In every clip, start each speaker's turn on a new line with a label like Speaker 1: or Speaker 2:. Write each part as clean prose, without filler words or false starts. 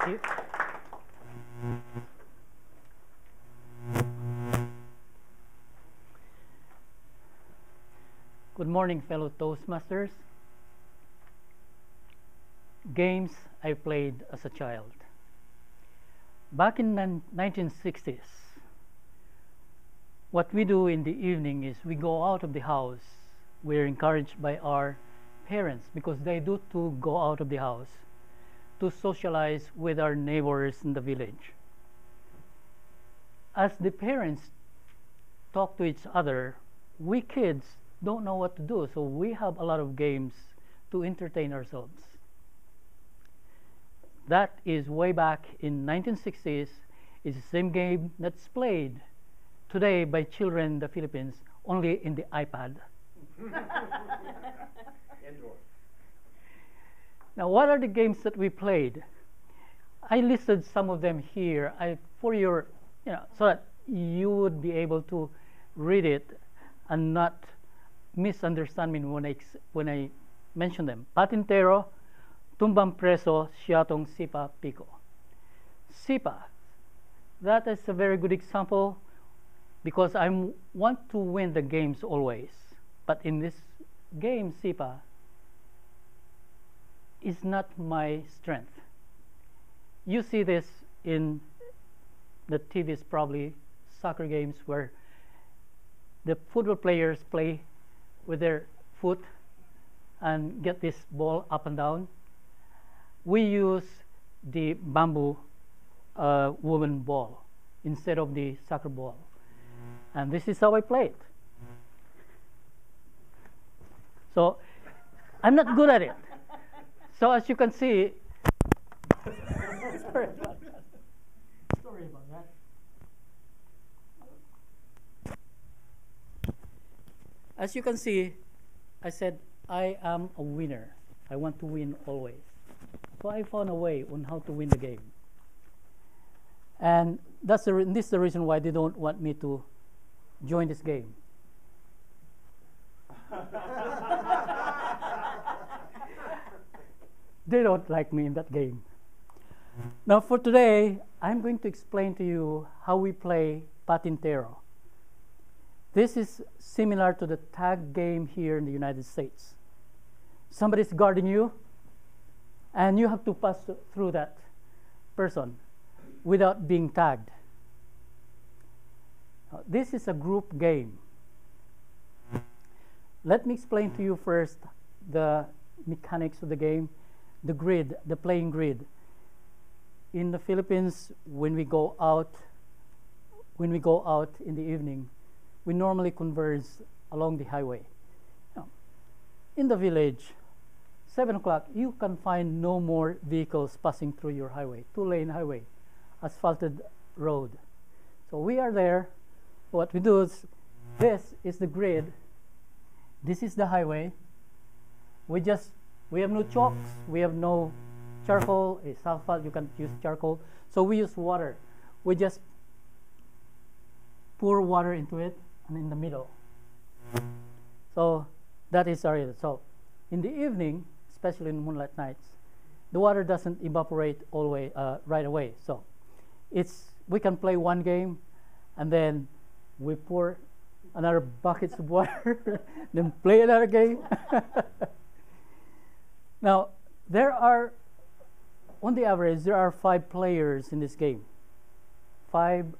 Speaker 1: Thank you. Good morning, fellow Toastmasters. Games I played as a child. Back in the 1960s, what we do in the evening is we go out of the house. We're encouraged by our parents because they do to go out of the house to socialize with our neighbors in the village. As the parents talk to each other, we kids don't know what to do, so we have a lot of games to entertain ourselves. That is way back in 1960s. It's the same game that's played today by children in the Philippines, only in the iPad. Now, what are the games that we played? I listed some of them here for your, so that you would be able to read it and not misunderstand me when I mention them. Patintero, Tumbang Preso, Siyatong Sipa Pico. Sipa, that is a very good example because I want to win the games always. But in this game, Sipa is not my strength. You see this in the TVs, probably soccer games where the football players play with their foot and get this ball up and down. We use the bamboo woven ball instead of the soccer ball. And this is how I play it. So I'm not good at it. So as you can see, sorry about that. Sorry about that. As you can see, I said I am a winner. I want to win always. So I found a way on how to win the game. And this is the reason why they don't want me to join this game. They don't like me in that game. Now for today, I'm going to explain to you how we play Patintero. This is similar to the tag game here in the United States. Somebody's guarding you, and you have to pass through that person without being tagged. This is a group game. Let me explain to you first the mechanics of the game, the grid, the playing grid. In the Philippines, when we go out in the evening, we normally converge along the highway. Now, in the village, 7 o'clock, you can find no more vehicles passing through your highway, two-lane highway, asphalted road. So we are there. What we do is, this is the grid. This is the highway. We have no chalks. We have no charcoal. It's asphalt. You can use charcoal. So we use water. We just pour water into it and in the middle. So that is our area. So in the evening, especially in moonlight nights, the water doesn't evaporate right away. So we can play one game, and then we pour another buckets of water, then play another game. Now, on the average, there are 5 players in this game. 5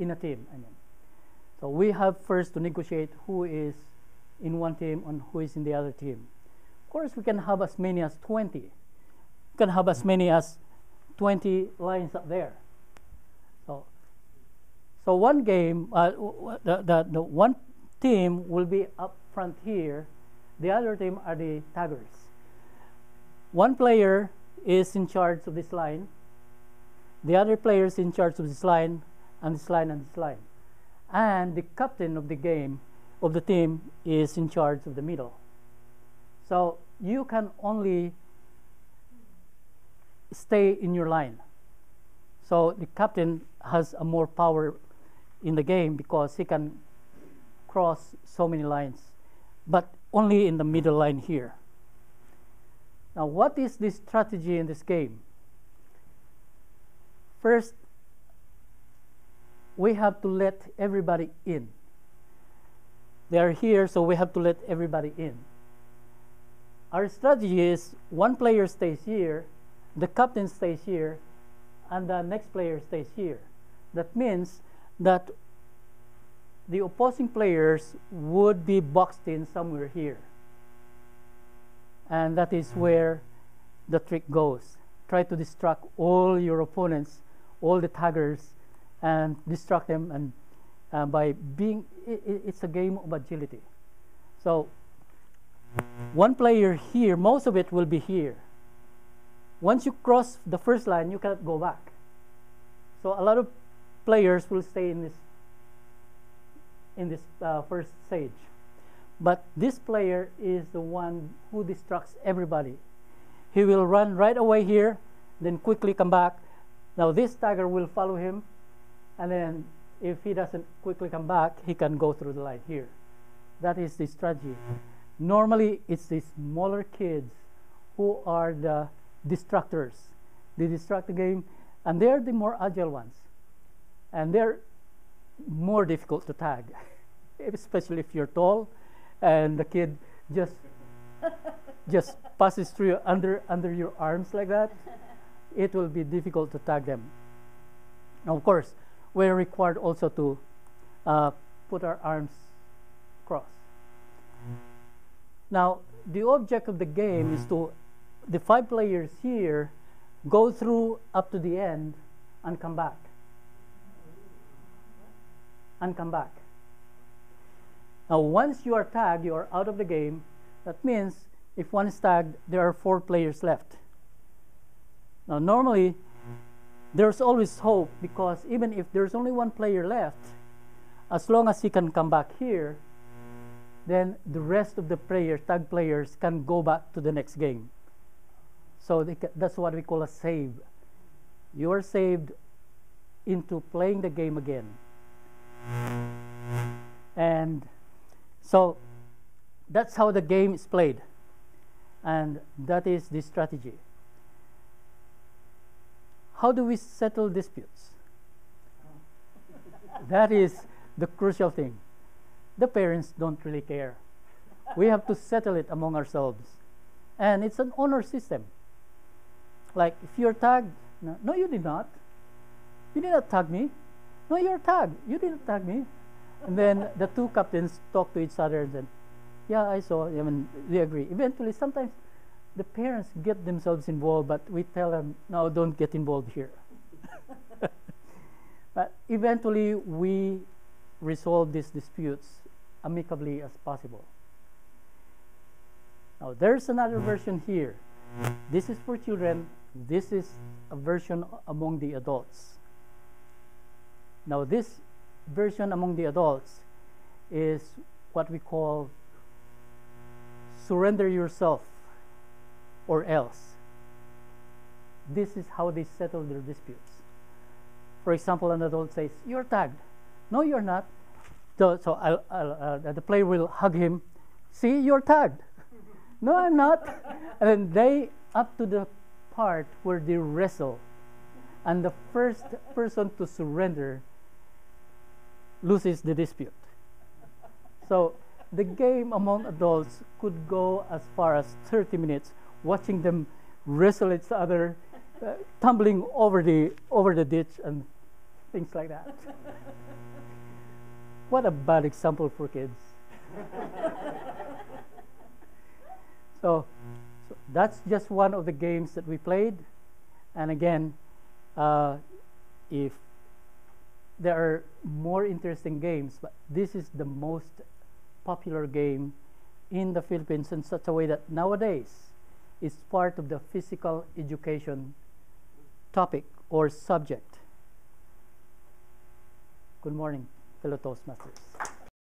Speaker 1: in a team, I mean. So we have first to negotiate who is in one team and who is in the other team. Of course, we can have as many as 20. We can have as many as 20 lines up there. So one game, the one team will be up front here. The other team are the taggers. One player is in charge of this line. The other player is in charge of this line, and this line, and this line. And the captain of the game, of the team, is in charge of the middle. So you can only stay in your line. So the captain has a more power in the game because he can cross so many lines, but only in the middle line here. Now, what is the strategy in this game? First, we have to let everybody in. They are here, so we have to let everybody in. Our strategy is one player stays here, the captain stays here, and the next player stays here. That means that the opposing players would be boxed in somewhere here. And that is where the trick goes. Try to distract all your opponents, all the taggers, and distract them. And by being, it's a game of agility. So one player here, most of it will be here. Once you cross the first line, you cannot go back. So a lot of players will stay in this first stage. But this player is the one who distracts everybody. He will run right away here, then quickly come back. Now this tagger will follow him, and then if he doesn't quickly come back, he can go through the line here. That is the strategy. Normally, it's the smaller kids who are the distractors. They distract the game, and they're the more agile ones. And they're more difficult to tag, especially if you're tall and the kid just passes through under your arms like that. It will be difficult to tag them. Now, of course, we're required also to put our arms crossed. Now, the object of the game is to, the 5 players here go through up to the end and come back. And come back. Now, once you are tagged, you are out of the game. That means if one is tagged, there are 4 players left. Now, normally, there's always hope, because even if there's only 1 player left, as long as he can come back here, then the rest of the tag players can go back to the next game. So that's what we call a save. You are saved into playing the game again. And so that's how the game is played. And that is the strategy. How do we settle disputes? That is the crucial thing. The parents don't really care. We have to settle it among ourselves. And it's an honor system. Like, if you're tagged, no, you did not. You did not tag me. No, you're tagged. You didn't tag me. And then the 2 captains talk to each other and then, yeah, I saw. I mean, they agree. Eventually, sometimes the parents get themselves involved, but we tell them, no, don't get involved here. But eventually, we resolve these disputes amicably as possible. Now, there's another version here. This is for children. This is a version among the adults. Now, this version among the adults is what we call surrender yourself or else. This is how they settle their disputes. For example, an adult says, you're tagged. No, you're not. So the player will hug him. See, you're tagged. No, I'm not. And then they up to the part where they wrestle. And the first person to surrender loses the dispute. So the game among adults could go as far as 30 minutes, watching them wrestle each other, tumbling over the ditch and things like that. What a bad example for kids. So that's just one of the games that we played. And again, if there are more interesting games, but this is the most popular game in the Philippines in such a way that nowadays it's part of the physical education topic or subject. Good morning, fellow Toastmasters.